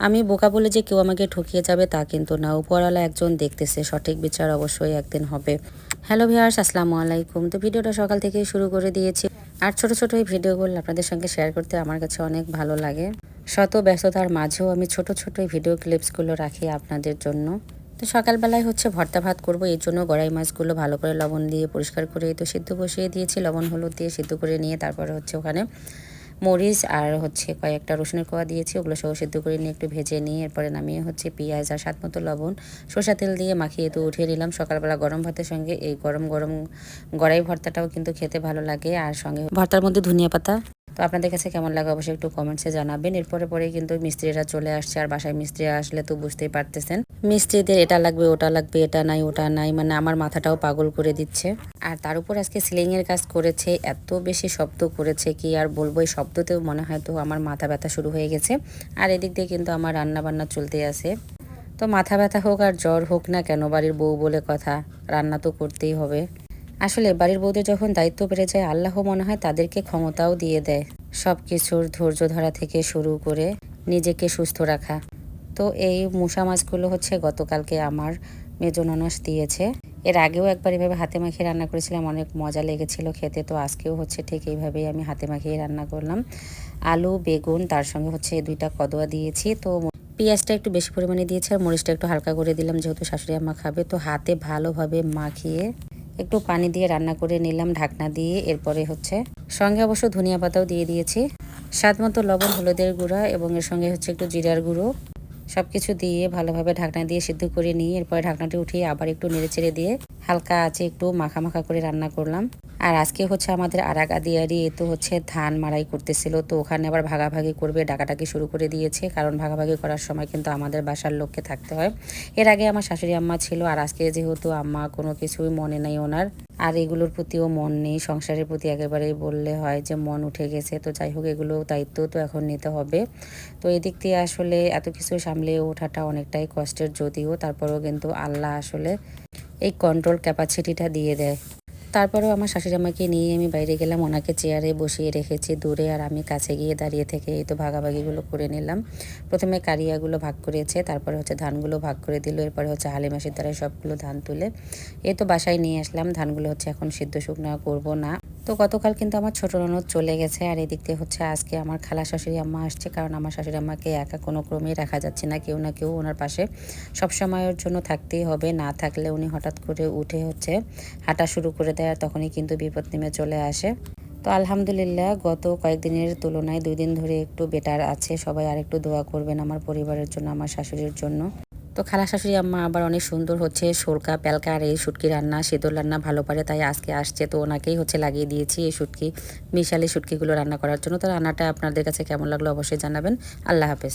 আমি বোকা বলে যে কেউ আমাকে ঠকিয়ে যাবে তা কিন্তু না, উপরওয়ালা একজন দেখতেছে, সঠিক বিচার অবশ্যই একদিন হবে। হ্যালো ভিউয়ার্স, আসসালামু আলাইকুম। তো ভিডিওটা সকাল থেকেই শুরু করে দিয়েছি, আর ছোট ছোট এই ভিডিওগুলো আপনাদের সঙ্গে শেয়ার করতে আমার কাছে অনেক ভালো লাগে। শত ব্যস্ততার মাঝেও আমি ছোট ছোট এই ভিডিও ক্লিপসগুলো রাখি আপনাদের জন্য। তো সকালবেলায় হচ্ছে ভর্তা ভাত করব, এই জন্য গড়াই মাছগুলো ভালো করে লবণ দিয়ে পরিষ্কার করে তো সিদ্ধ বসিয়ে দিয়েছি, লবণ হলুদ দিয়ে সিদ্ধ করে নিয়ে তারপরে হচ্ছে ওখানে মরিচ আর হচ্ছে কয়েকটা রসুনের কোয়া দিয়েছি, ওগুলো সহ সিদ্ধ করে নিয়ে একটু ভেজে নিয়ে এরপরে নামিয়ে হচ্ছে পেঁয়াজ আর স্বাদ মতো লবণ সরষা তেল দিয়ে মাখিয়ে তো উঠিয়ে নিলাম। সকালবেলা গরম ভাতের সঙ্গে এই গরম গরম গড়াই ভর্তাটাও কিন্তু খেতে ভালো লাগে, আর সঙ্গে ভর্তার মধ্যে ধনিয়া পাতা। তো আপনাদের কাছে কেমন লাগে অবশ্যই একটু কমেন্টসে জানাবেন। এরপরে পরেই কিন্তু মিস্ত্রিরা চলে আসছে, আর বাসায় মিস্ত্রি আসলে তো বুঝতেই পারতেছেন, মিস্ত্রিদের এটা লাগবে ওটা লাগবে, এটা নাই ওটা নাই, মানে আমার মাথাটাও পাগল করে দিচ্ছে। আর তার উপর আজকে সিলিংয়ের কাজ করেছে, এত বেশি শব্দ করেছে কি আর বলবো, এই শব্দতেও মনে হয় তো আমার মাথা ব্যথা শুরু হয়ে গেছে। আর এদিক দিয়ে কিন্তু আমার রান্না বান্না চলতে আছে। তো মাথা ব্যথা হোক আর জ্বর হোক না কেন, বাড়ির বউ বলে কথা, রান্না তো করতেই হবে। আসলে বাড়ির বউদের যখন দায়িত্ব বেড়ে যায়, আল্লাহ মনে হয় তাদেরকে ক্ষমতাও দিয়ে দেয় সব কিছুর ধৈর্য ধরা থেকে শুরু করে নিজেকে সুস্থ রাখা। তো এই মুসা মাছগুলো হচ্ছে গতকালকে আমার মেজো ননস দিয়েছে। এর আগেও একবার এভাবে হাতে মাখিয়ে রান্না করেছিলাম, অনেক মজা লেগেছিল খেতে। তো আজকেও হচ্ছে ঠিক এইভাবেই আমি হাতে মাখিয়ে রান্না করলাম। আলু বেগুন তার সঙ্গে হচ্ছে দুইটা কদোয়া দিয়েছি। তো পেঁয়াজটা একটু বেশি পরিমাণে দিয়েছি আর মরিচটা একটু হালকা করে দিলাম, যেহেতু শাশুড়ি আম্মা খাবে। তো হাতে ভালোভাবে মাখিয়ে একটু পানি দিয়ে রান্না করে নিলাম ঢাকনা দিয়ে। এরপরে হচ্ছে সঙ্গে অবশ্য ধনিয়া পাতাও দিয়ে দিয়েছি, স্বাদ মতো লবণ, হলুদের গুঁড়া এবং এর সঙ্গে হচ্ছে একটু জিরার গুঁড়ো, সব কিছু দিয়ে ভালোভাবে ঢাকনা দিয়ে সিদ্ধ করে নিয়ে এরপরে ঢাকনাটি উঠিয়ে আবার একটু নেড়েচেড়ে দিয়ে হালকা আঁচে একটু মাখা মাখা করে রান্না করলাম। আর আজকে হচ্ছে আমাদের আরাক আদিয়ারি তো হচ্ছে ধান মাড়াই করতেছিল, তো ওখানে আবার ভাগাভাগি করবে, ডাকাটাকি শুরু করে দিয়েছে। কারণ ভাগাভাগি করার সময় কিন্তু আমাদের বাসার লোককে থাকতে হয়। এর আগে আমার শাশুড়ি আম্মা ছিল, আর আজকে যেহেতু আম্মা কোনো কিছুই মনে নাই ওনার, আর এগুলোর প্রতিও মন নেই, সংসারের প্রতি একেবারেই বললে হয় যে মন উঠে গেছে। তো যাই হোক, এগুলো দায়িত্ব তো এখন নিতে হবে। তো এদিক দিয়ে আসলে এত কিছু সামলে ওঠাটা অনেকটাই কষ্টের, যদিও তারপরেও কিন্তু আল্লাহ আসলে এই কন্ট্রোল ক্যাপাসিটিটা দিয়ে দেয়। তারপরেও আমার শাশুড়ি আমাকে নিয়ে আমি বাইরে গেলাম, ওনাকে চেয়ারে বসিয়ে রেখেছি দূরে, আর আমি কাছে গিয়ে দাঁড়িয়ে থেকে এই তো ভাগাভাগিগুলো করে নিলাম। প্রথমে কারিয়াগুলো ভাগ করেছে, তারপরে হচ্ছে ধানগুলো ভাগ করে দিল, এরপরে হচ্ছে হালিমাসির দ্বারা সবগুলো ধান তুলে এই তো বাসায় নিয়ে আসলাম। ধানগুলো হচ্ছে এখন সিদ্ধ শুকনা করব না। তো গতকাল কিন্তু আমার ছোট ননদ চলে গেছে, আর এদিক দিয়ে হচ্ছে আজকে আমার খালা শাশুড়ি আম্মা আসছে। কারণ আমার শাশুড়ি আম্মাকে একা কোনো ক্রমেই রাখা যাচ্ছে না, কেউ না কেউ ওনার পাশে সব সময়ের জন্য থাকতেই হবে, না থাকলে উনি হঠাৎ করে উঠে হচ্ছে হাঁটা শুরু করে দেয়, আর তখনই কিন্তু বিপদ নেমে চলে আসে। তো আলহামদুলিল্লাহ গত কয়েকদিনের তুলনায় 2 দিন ধরে একটু বেটার আছে। সবাই আর একটু দোয়া করবেন আমার পরিবারের জন্য, আমার শাশুড়ির জন্য। তো খালা শাশুড়ি আম্মা আবার অনেক সুন্দর হচ্ছে সরকা প্যালকা আর এই শুটকি রান্না, শীতল রান্না ভালো পারে, তাই আজকে আসছে। তো ওনাকেই হচ্ছে লাগিয়ে দিয়েছি এই শুটকি, মিশালি শুটকিগুলো রান্না করার জন্য। তো রান্নাটা আপনাদের কাছে কেমন লাগলো অবশ্যই জানাবেন। আল্লাহ হাফেজ।